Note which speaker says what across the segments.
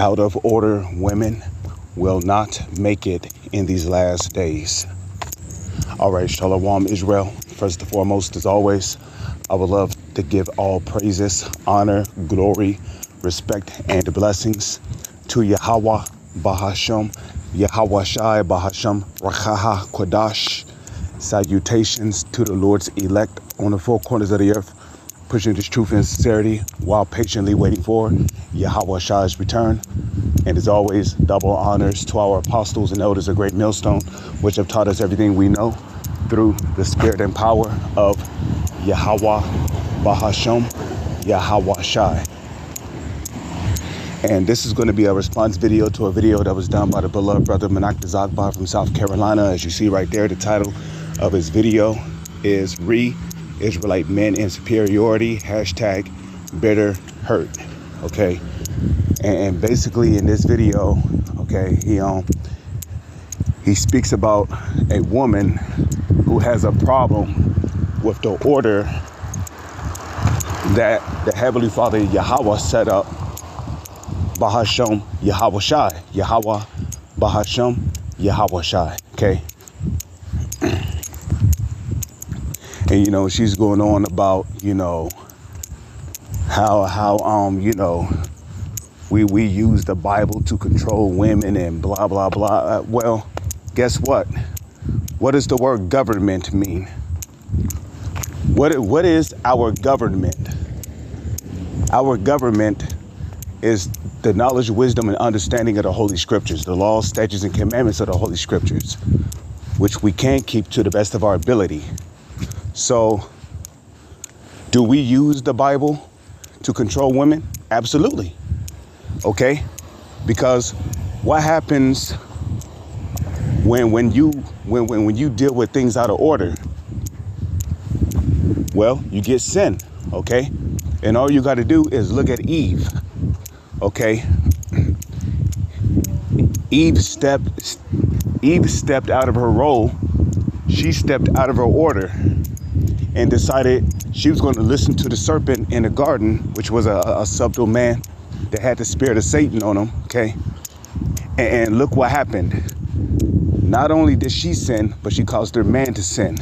Speaker 1: Out of order women will not make it in these last days. All right, Shalom Israel. First and foremost, as always, I would love to give all praises, honor, glory, respect, and blessings to Yahweh Bahasham, Yahweh Shai Bahasham, Rakaha Kodash. Salutations to the Lord's elect on the four corners of the earth, pushing this truth and sincerity while patiently waiting for Yahweh Shai's return. And as always, double honors to our apostles and elders of Great Millstone, which have taught us everything we know through the spirit and power of Yahweh Bahasham, Yahweh Shai. And this is going to be a response video to a video that was done by the beloved brother Manak Zagbar from South Carolina. As you see right there, the title of his video is Re-Israelite Men in Superiority, hashtag bitter hurt. Okay. And basically in this video, okay, he speaks about a woman who has a problem with the order that the Heavenly Father Yahweh set up. Bahasham Yahweh Shai. Yahweh Bahasham Yahweh Shai. Okay. And she's going on about, how we use the Bible to control women and blah blah blah. Well, guess what? What does the word government mean? What is our government? Our government is the knowledge, wisdom, and understanding of the Holy Scriptures, the laws, statutes, and commandments of the Holy Scriptures, which we can keep to the best of our ability. So, do we use the Bible to control women? Absolutely. Okay? Because what happens when you deal with things out of order? Well, you get sin. Okay? And all you got to do is look at Eve. Okay? Eve stepped out of her role. She stepped out of her order and decided she was going to listen to the serpent in the garden, which was a subtle man that had the spirit of Satan on him. Okay? And look what happened. Not only did she sin, but she caused her man to sin.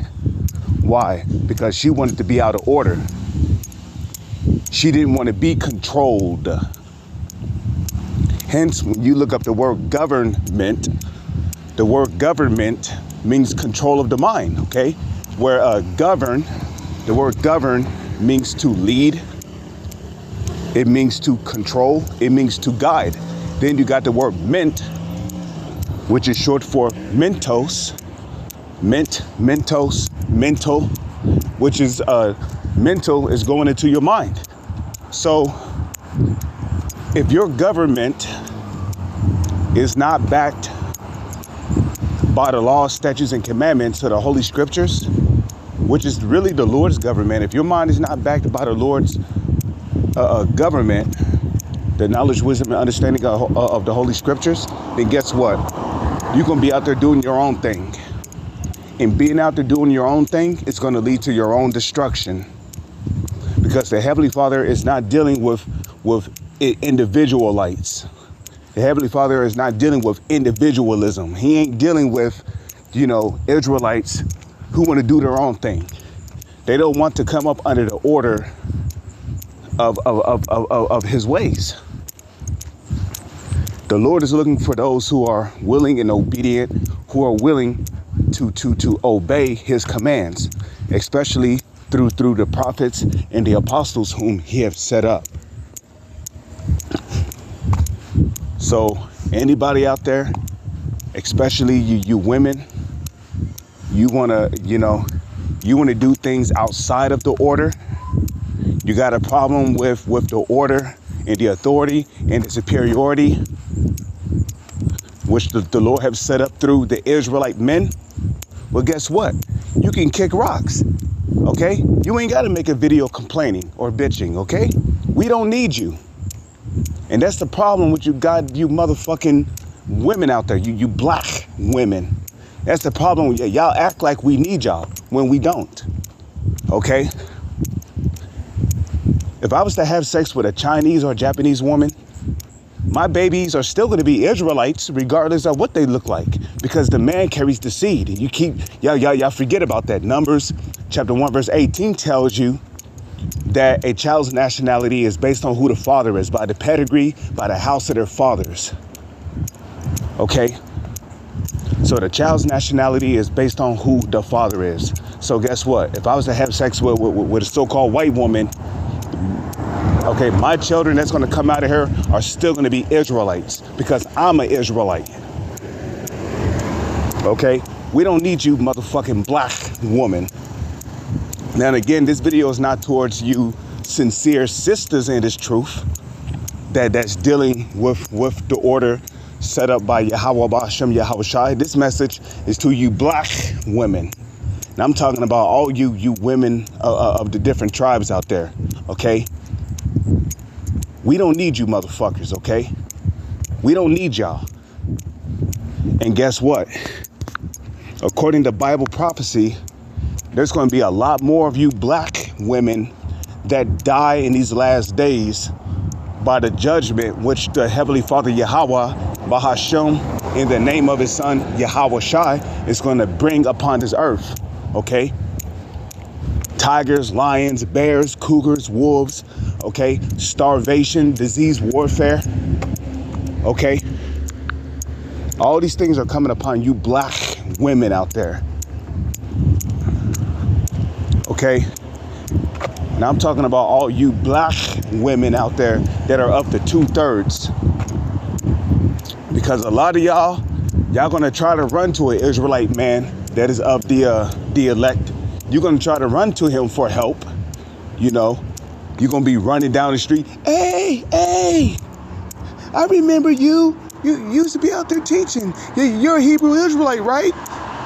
Speaker 1: Why? Because she wanted to be out of order. She didn't want to be controlled. Hence, when you look up the word government, the word government means control of the mind, okay? Where the word govern means to lead. It means to control. It means to guide. Then you got the word ment, which is short for mentos. Mental, which is mental is going into your mind. So if your government is not backed by the laws, statutes, and commandments of the Holy Scriptures, which is really the Lord's government, if your mind is not backed by the Lord's government, the knowledge, wisdom, and understanding of the Holy Scriptures, then guess what? You're going to be out there doing your own thing. And being out there doing your own thing, it's going to lead to your own destruction. Because the Heavenly Father is not dealing with individualites. The Heavenly Father is not dealing with individualism. He ain't dealing with, Israelites who want to do their own thing. They don't want to come up under the order of his ways. The Lord is looking for those who are willing and obedient, who are willing to obey his commands, especially through the prophets and the apostles whom he has set up. So anybody out there, especially you women, you want to do things outside of the order. You got a problem with the order and the authority and the superiority which the Lord have set up through the Israelite men. Well, guess what? You can kick rocks. Okay? You ain't got to make a video complaining or bitching. Okay? We don't need you. And that's the problem with you motherfucking women out there. You black women. That's the problem. Y'all act like we need y'all when we don't. Okay? If I was to have sex with a Chinese or Japanese woman, my babies are still going to be Israelites regardless of what they look like, because the man carries the seed. And you keep, y'all forget about that. Numbers chapter 1 verse 18 tells you that a child's nationality is based on who the father is, by the pedigree, by the house of their fathers. Okay? So the child's nationality is based on who the father is. So guess what? If I was to have sex with a so-called white woman, okay, my children that's going to come out of here are still going to be Israelites, because I'm an Israelite. Okay? We don't need you, motherfucking black woman. Now, again, this video is not towards you sincere sisters in this truth that's dealing with the order set up by Yahweh Ba'ashem Yahweh Shai. This message is to you black women. And I'm talking about all you women of the different tribes out there, okay? We don't need you motherfuckers, okay? We don't need y'all. And guess what? According to Bible prophecy, there's going to be a lot more of you black women that die in these last days by the judgment which the Heavenly Father Yahweh Bahashem, in the name of his son Yahweh Shai, is going to bring upon this earth. Okay? Tigers, lions, bears, cougars, wolves, okay? Starvation, disease, warfare, okay? All these things are coming upon you black women out there. Okay? Now I'm talking about all you black women out there that are up to 2/3. Because a lot of y'all gonna try to run to an Israelite man that is of the elect. You're gonna try to run to him for help. You know, you're gonna be running down the street. Hey, I remember you. You used to be out there teaching. You're a Hebrew Israelite, right?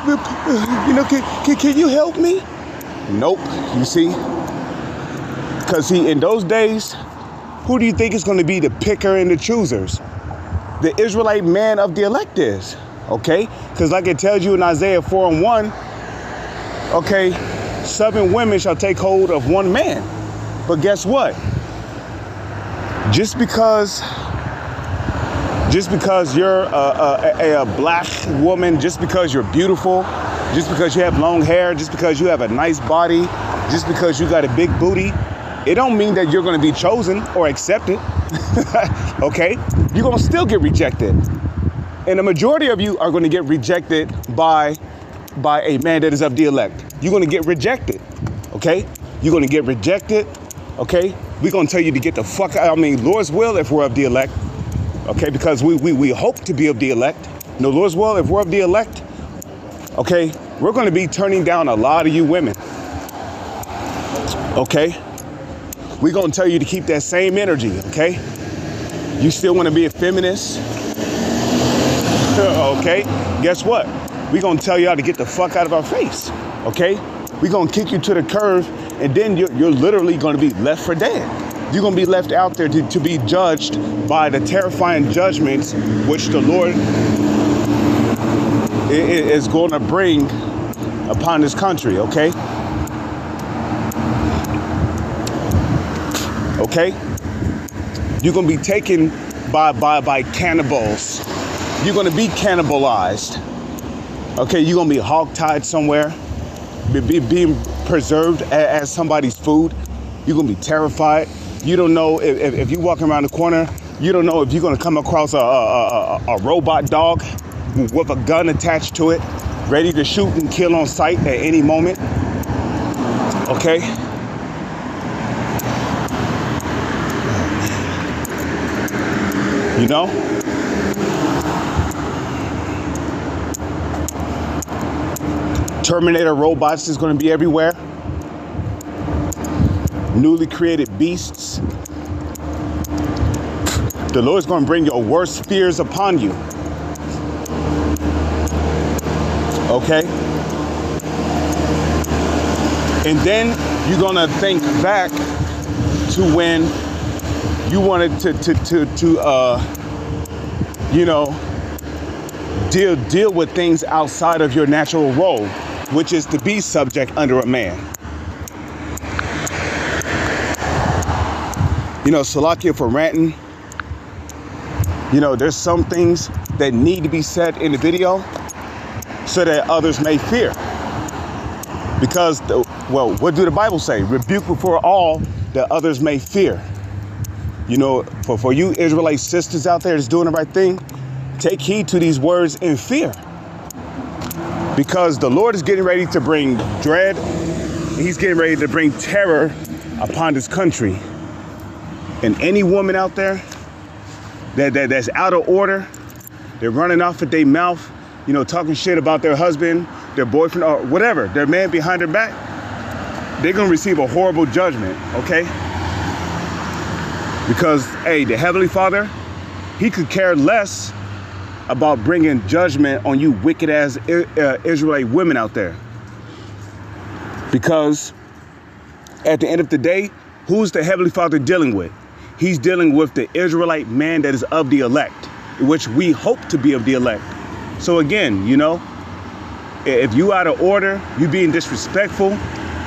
Speaker 1: You know, can you help me? Nope. You see? Because see, in those days, who do you think is going to be the picker and the choosers? The Israelite man of the elect is. Okay? Because like it tells you in Isaiah 4:1, okay, 7 women shall take hold of one man. But guess what? Just because you're a black woman, just because you're beautiful, just because you have long hair, just because you have a nice body, just because you got a big booty, it don't mean that you're going to be chosen or accepted. Okay? You're going to still get rejected. And the majority of you are going to get rejected by a man that is of the elect. You're going to get rejected. Okay? You're going to get rejected. Okay? We're going to tell you to get the fuck out. I mean, Lord's will if we're of the elect. Okay? Because we hope to be of the elect. No, Lord's will if we're of the elect. Okay? We're going to be turning down a lot of you women. Okay? We're going to tell you to keep that same energy, okay? You still want to be a feminist? Okay? Guess what? We're going to tell y'all to get the fuck out of our face, okay? We're going to kick you to the curve, and then you're literally going to be left for dead. You're going to be left out there to be judged by the terrifying judgments which the Lord is going to bring upon this country, okay? Okay? You're going to be taken by cannibals. You're going to be cannibalized. Okay? You're going to be hogtied somewhere, being preserved as somebody's food. You're going to be terrified. You don't know if you're walking around the corner, you don't know if you're going to come across a robot dog with a gun attached to it, ready to shoot and kill on sight at any moment. Okay? You know? Terminator robots is going to be everywhere. Newly created beasts. The Lord's going to bring your worst fears upon you. Okay? And then you're going to think back to when you wanted to you know, deal with things outside of your natural role, which is to be subject under a man. You know, Salakia for ranting. You know, there's some things that need to be said in the video so that others may fear. Because, what do the Bible say? Rebuke before all that others may fear. You know, for you Israelite sisters out there that's doing the right thing, take heed to these words in fear. Because the Lord is getting ready to bring dread. He's getting ready to bring terror upon this country. And any woman out there that's out of order, they're running off at their mouth, you know, talking shit about their husband, their boyfriend, or whatever, their man behind their back, they're going to receive a horrible judgment, okay? Because, hey, the Heavenly Father, he could care less about bringing judgment on you wicked-ass Israelite women out there. Because at the end of the day, who's the Heavenly Father dealing with? He's dealing with the Israelite man that is of the elect, which we hope to be of the elect. So again, you know, if you out of order, you being disrespectful,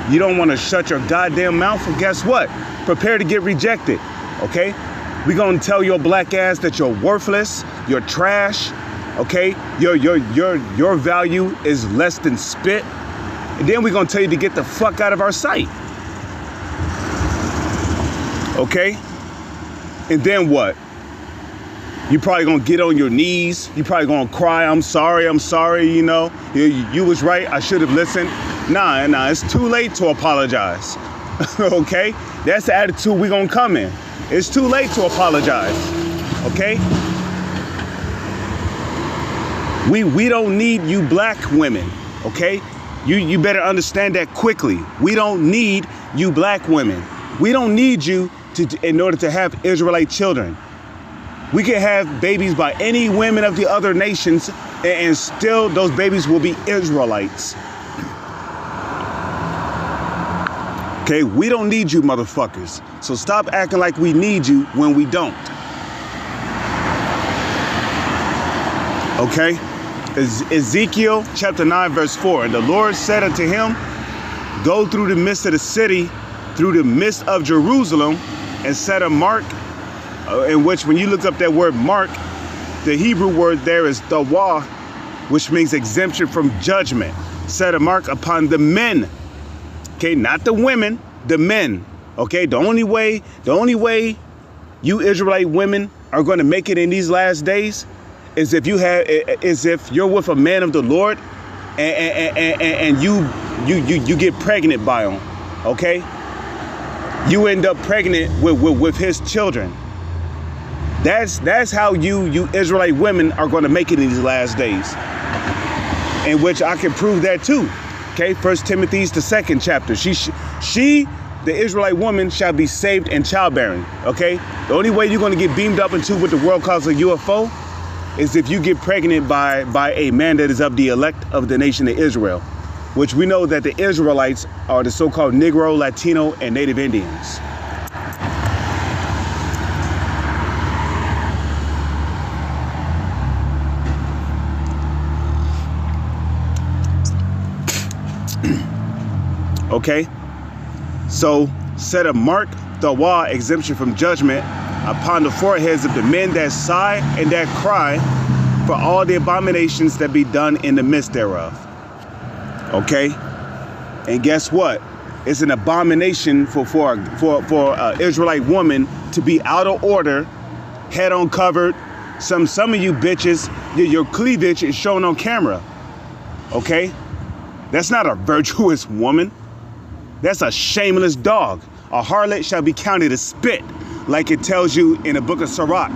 Speaker 1: you don't want to shut your goddamn mouth, well, guess what? Prepare to get rejected, okay? We're going to tell your black ass that you're worthless, you're trash, okay? Your value is less than spit. And then we're going to tell you to get the fuck out of our sight. Okay? And then what? You probably gonna get on your knees. You probably gonna cry, I'm sorry, you know. You was right, I should have listened. Nah, it's too late to apologize. Okay? That's the attitude we gonna come in. It's too late to apologize. Okay? We don't need you black women, okay? You better understand that quickly. We don't need you black women. We don't need you in order to have Israelite children. We can have babies by any women of the other nations, and still those babies will be Israelites. Okay, we don't need you motherfuckers. So stop acting like we need you when we don't. Okay? Ezekiel chapter 9 verse 4. And the Lord said unto him, go through the midst of the city, through the midst of Jerusalem, and set a mark, in which when you look up that word mark, the Hebrew word there is tawah, which means exemption from judgment. Set a mark upon the men. Okay, not the women, the men. Okay, the only way you Israelite women are going to make it in these last days is if you're with a man of the Lord and you get pregnant by him. Okay, you end up pregnant with his children. That's how you Israelite women are going to make it in these last days. In which I can prove that too. Okay, 1 Timothy's the 2nd chapter. She, the Israelite woman, shall be saved in childbearing. Okay, the only way you're going to get beamed up into what the world calls a UFO is if you get pregnant by a man that is of the elect of the nation of Israel, which we know that the Israelites are the so-called Negro, Latino, and Native Indians. Okay, so set a mark, tawah, exemption from judgment, upon the foreheads of the men that sigh and that cry for all the abominations that be done in the midst thereof. Okay, and guess what? It's an abomination for an Israelite woman to be out of order, head uncovered. Some of you bitches, your cleavage is shown on camera. Okay, that's not a virtuous woman. That's a shameless dog. A harlot shall be counted as spit, like it tells you in the book of Sirach.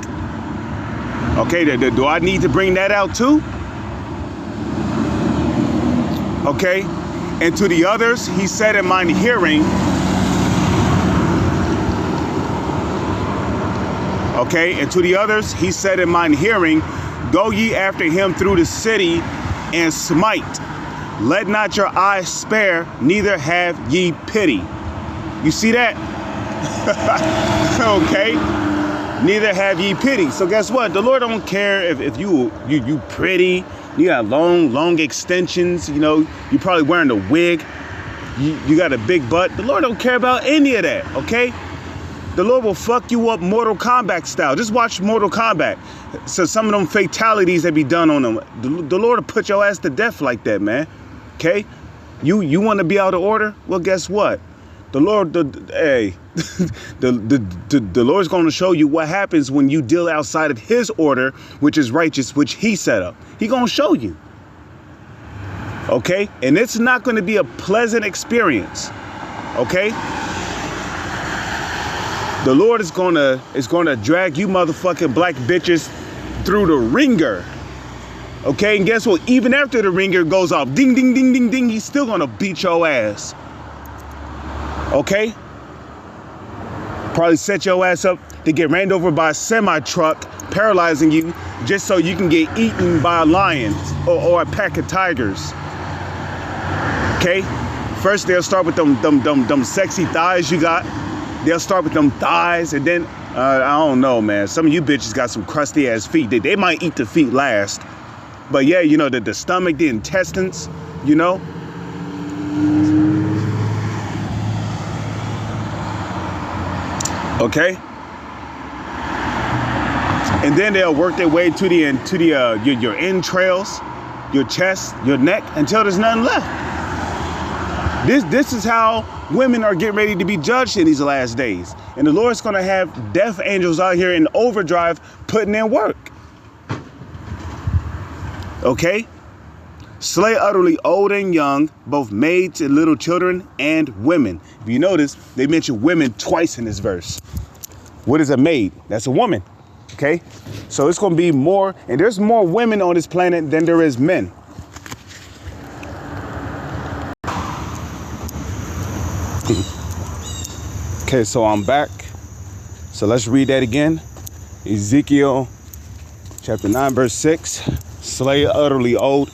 Speaker 1: Okay, do I need to bring that out too? Okay, and to the others, he said in mine hearing, okay, and to the others, he said in mine hearing, go ye after him through the city and smite. Let not your eyes spare, neither have ye pity. You see that? Okay. Neither have ye pity. So guess what? The Lord don't care if you pretty, you got long extensions, you know, you probably wearing a wig, you got a big butt. The Lord don't care about any of that, okay? The Lord will fuck you up Mortal Kombat style. Just watch Mortal Kombat. So some of them fatalities that be done on them, the Lord will put your ass to death like that, man. Okay? You want to be out of order? Well, guess what? The Lord, the Lord's going to show you what happens when you deal outside of his order, which is righteous, which he set up. He going to show you. Okay? And it's not going to be a pleasant experience. Okay? The Lord is going to drag you motherfucking black bitches through the ringer. Okay? And guess what? Even after the ringer goes off, ding, ding, ding, ding, ding, he's still going to beat your ass. Okay? Probably set your ass up to get ran over by a semi-truck, paralyzing you just so you can get eaten by a lion or a pack of tigers. Okay? First, they'll start with them sexy thighs you got. They'll start with them thighs, and then, I don't know, man. Some of you bitches got some crusty ass feet. They might eat the feet last. But yeah, you know, the stomach, the intestines, you know. Okay, and then they'll work their way to your entrails, your chest, your neck, until there's nothing left. This is how women are getting ready to be judged in these last days, and the Lord's going to have death angels out here in overdrive putting in work. Okay, slay utterly old and young, both maids and little children and women. If you notice, they mention women twice in this verse. What is a maid? That's a woman. Okay, so it's going to be more, and there's more women on this planet than there is men. Okay, so I'm back. So let's read that again. Ezekiel chapter 9, verse 6. Slay utterly old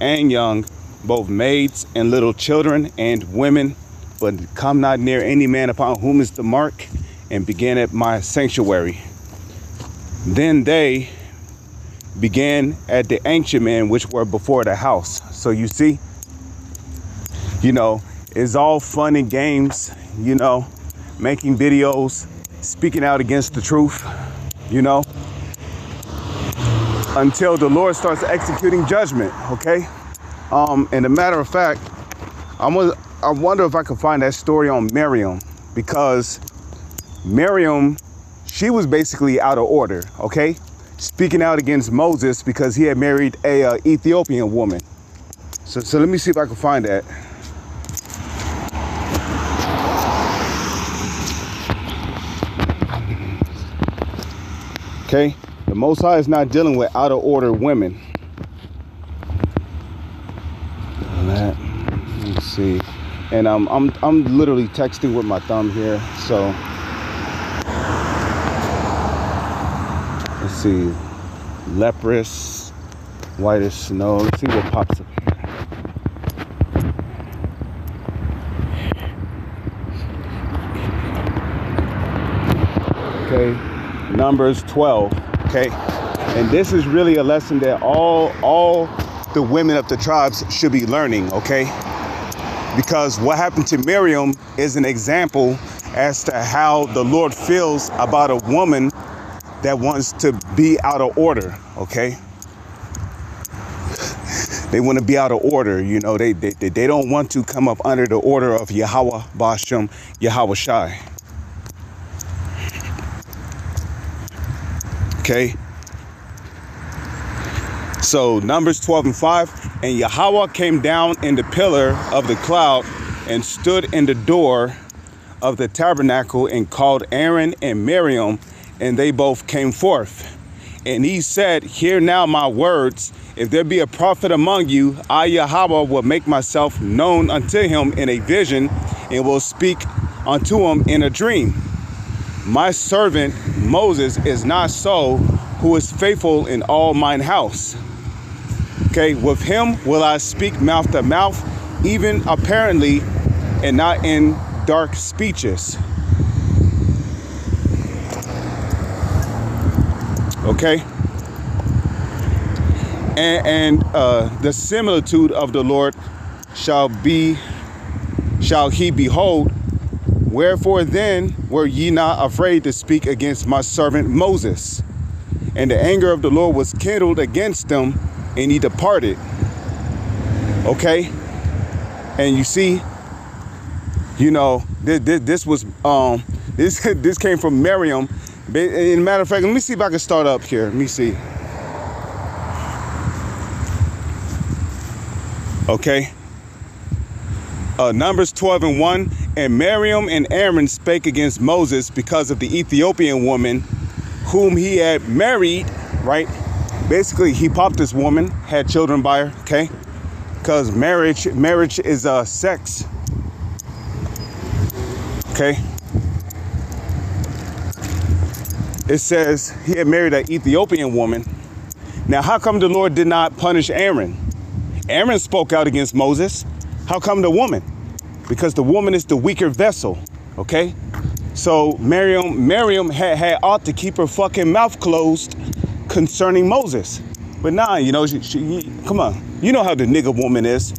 Speaker 1: and young, both maids and little children and women, but come not near any man upon whom is the mark, and begin at my sanctuary. Then they began at the ancient men which were before the house. So you see, you know, it's all fun and games, you know, making videos, speaking out against the truth, you know, until the Lord starts executing judgment. Okay. And a matter of fact, I wonder if I can find that story on Miriam, because Miriam, she was basically out of order, okay? Speaking out against Moses because he had married a Ethiopian woman. So let me see if I can find that. Okay, the Most High is not dealing with out of order women. Let me see, and I'm literally texting with my thumb here, so let's see, leprous, white as snow. Let's see what pops up here. Okay, Numbers 12. Okay, and this is really a lesson that all the women of the tribes should be learning, okay? Because what happened to Miriam is an example as to how the Lord feels about a woman that wants to be out of order, okay? They want to be out of order, you know, they don't want to come up under the order of Yahweh Bashem, Yahweh Shai. Okay? So Numbers 12 and 5, and Yahweh came down in the pillar of the cloud and stood in the door of the tabernacle and called Aaron and Miriam, and they both came forth. And he said, hear now my words. If there be a prophet among you, I, Yahweh, will make myself known unto him in a vision and will speak unto him in a dream. My servant Moses is not so, who is faithful in all mine house. Okay, with him will I speak mouth to mouth, even apparently, and not in dark speeches. Okay, and the similitude of the Lord shall he behold Wherefore then were ye not afraid to speak against my servant Moses? And the anger of the Lord was kindled against them, and he departed. Okay? And you see, you know, this was this came from Miriam. In matter of fact, let me see if I can start up here. Let me see. Okay. Numbers 12:1. And Miriam and Aaron spake against Moses because of the Ethiopian woman whom he had married, right? Basically, he popped this woman, had children by her, okay? Because marriage is sex. Okay. It says he had married an Ethiopian woman. Now, how come the Lord did not punish Aaron? Aaron spoke out against Moses. How come the woman? Because the woman is the weaker vessel, okay? So Miriam had ought to keep her fucking mouth closed concerning Moses. But nah, you know, she come on. You know how the nigga woman is.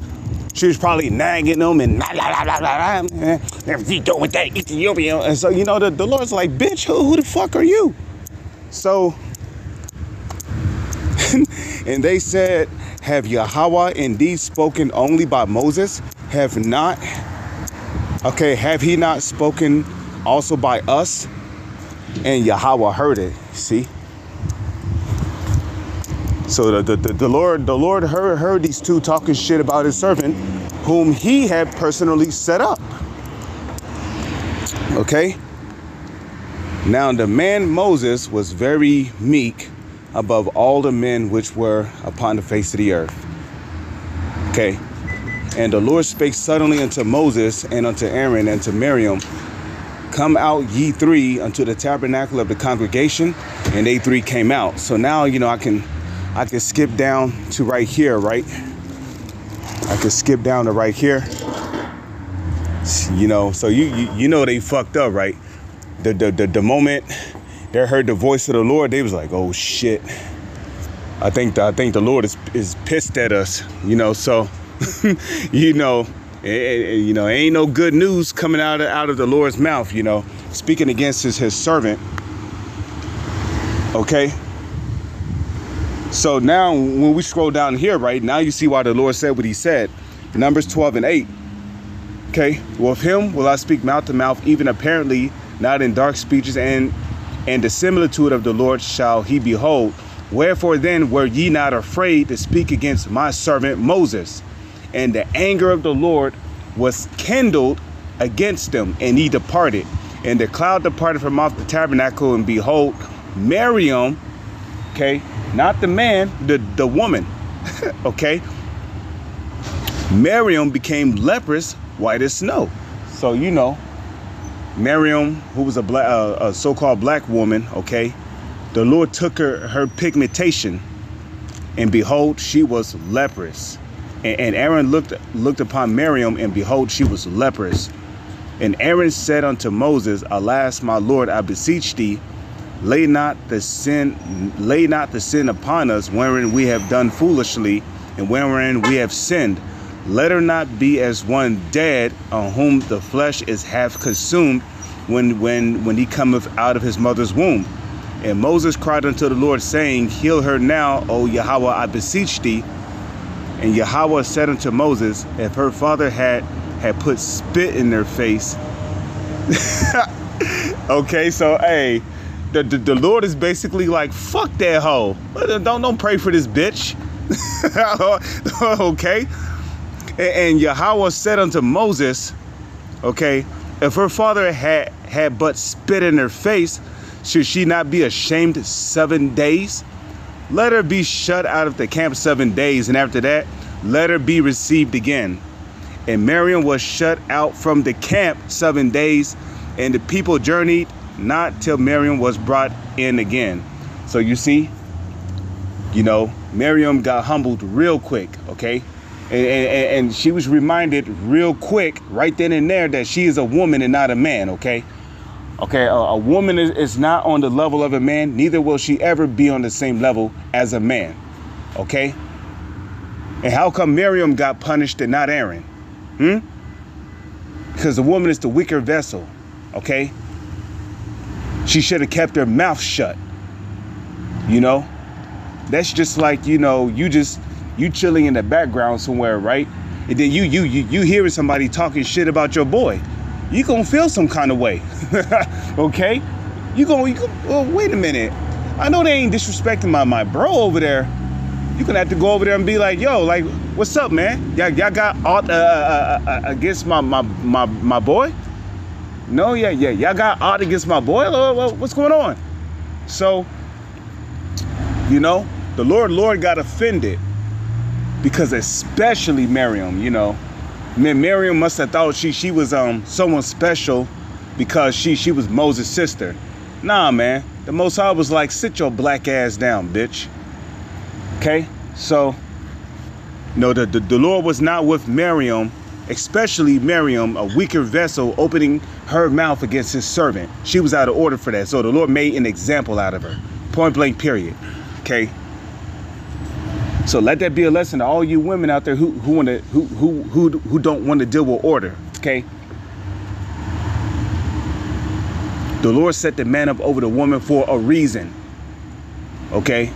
Speaker 1: She was probably nagging them and blah, blah, blah, blah, blah. You doing with that Ethiopian? And so, you know, the Lord's like, bitch, who the fuck are you? So, and they said, have Yahweh indeed spoken only by Moses? Have he not spoken also by us? And Yahweh heard it. See? So the Lord heard these two talking shit about his servant, whom he had personally set up. Okay? Now the man Moses was very meek above all the men which were upon the face of the earth. Okay? And the Lord spake suddenly unto Moses and unto Aaron and to Miriam, come out ye three unto the tabernacle of the congregation, and they three came out. So now, you know, I can skip down to right here, right? I can skip down to right here. You know, so you know they fucked up, right? The moment they heard the voice of the Lord, they was like, oh shit. I think the Lord is pissed at us, you know, so you know, ain't no good news coming out of the Lord's mouth, you know, speaking against his servant. Okay. So now when we scroll down here, right, now you see why the Lord said what he said. Numbers 12:8. Okay. With him will I speak mouth to mouth, even apparently, not in dark speeches, and the similitude of the Lord shall he behold. Wherefore then were ye not afraid to speak against my servant Moses? And the anger of the Lord was kindled against them, and he departed. And the cloud departed from off the tabernacle, and behold, Miriam, okay, not the man, the woman, okay, Miriam became leprous, white as snow. So, you know, Miriam, who was a so-called black woman, okay, the Lord took her pigmentation, and behold, she was leprous. And Aaron looked upon Miriam, and behold, she was leprous. And Aaron said unto Moses, alas, my Lord, I beseech thee, lay not the sin upon us, wherein we have done foolishly, and wherein we have sinned. Let her not be as one dead, on whom the flesh is half consumed, when he cometh out of his mother's womb. And Moses cried unto the Lord, saying, heal her now, O Yahweh, I beseech thee. And Yahweh said unto Moses, if her father had put spit in their face. Okay, so hey, the Lord is basically like, fuck that hoe. Don't pray for this bitch. Okay. And Yahweh said unto Moses, okay, if her father had but spit in her face, should she not be ashamed 7 days? Let her be shut out of the camp 7 days, and after that, let her be received again. And Miriam was shut out from the camp 7 days, and the people journeyed not till Miriam was brought in again. So you see, you know, Miriam got humbled real quick, okay? And she was reminded real quick, right then and there, that she is a woman and not a man, okay? Okay, a woman is not on the level of a man, neither will she ever be on the same level as a man, okay? And how come Miriam got punished and not Aaron? Because the woman is the weaker vessel. Okay? She should have kept her mouth shut. You know? That's just like, you know, you chilling in the background somewhere, right? And then you hearing somebody talking shit about your boy. You gonna feel some kind of way. Okay? You go, well, wait a minute. I know they ain't disrespecting my bro over there. You gonna have to go over there and be like, yo, like, what's up, man? Y'all got aught against my boy? No, yeah, y'all got aught against my boy? What's going on? So, you know, the Lord got offended because especially Miriam, you know. Miriam must have thought she was someone special because she was Moses' sister. Nah, man. The Most High was like, sit your black ass down, bitch. Okay? So, no, the Lord was not with Miriam, especially Miriam, a weaker vessel, opening her mouth against his servant. She was out of order for that. So the Lord made an example out of her. Point blank, period. Okay? So let that be a lesson to all you women out there who don't want to deal with order. Okay? The Lord set the man up over the woman for a reason. Okay?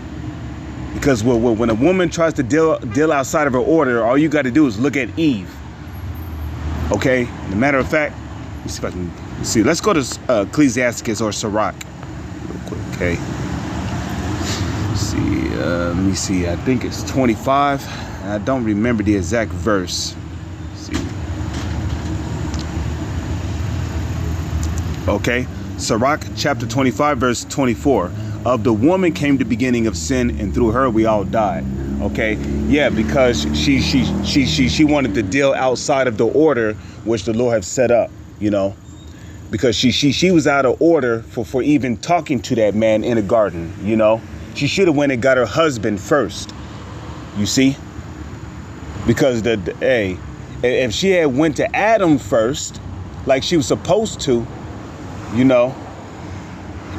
Speaker 1: Because when a woman tries to deal outside of her order, all you got to do is look at Eve. Okay? As a matter of fact, let me see if I can see. Let's go to Ecclesiasticus or Sirach real quick. Okay? See, let me see. I think it's 25. I don't remember the exact verse. Let's see. Okay, Sirach chapter 25, verse 24. Of the woman came the beginning of sin, and through her we all died. Okay, yeah, because she wanted to deal outside of the order which the Lord have set up. You know, because she was out of order for even talking to that man in the garden. You know. She should have went and got her husband first. You see? Because if she had went to Adam first, like she was supposed to, you know,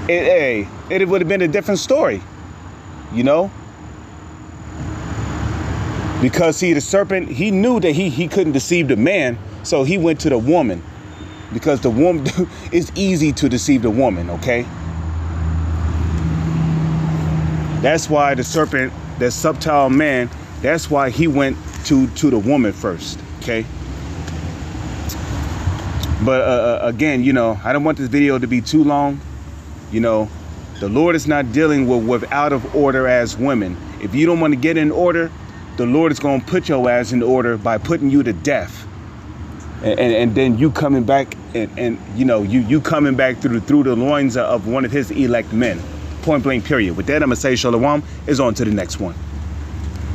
Speaker 1: it would have been a different story. You know? Because the serpent, he knew that he couldn't deceive the man, so he went to the woman. Because the woman, it's easy to deceive the woman, okay? That's why the serpent, that subtle man, that's why he went to the woman first, okay? But again, you know, I don't want this video to be too long. You know, the Lord is not dealing with out of order as women. If you don't want to get in order, the Lord is going to put your ass in order by putting you to death. And then you coming back and you know, you coming back through the loins of one of his elect men. Point blank, period. With that, I'm going to say shalom. Is on to the next one.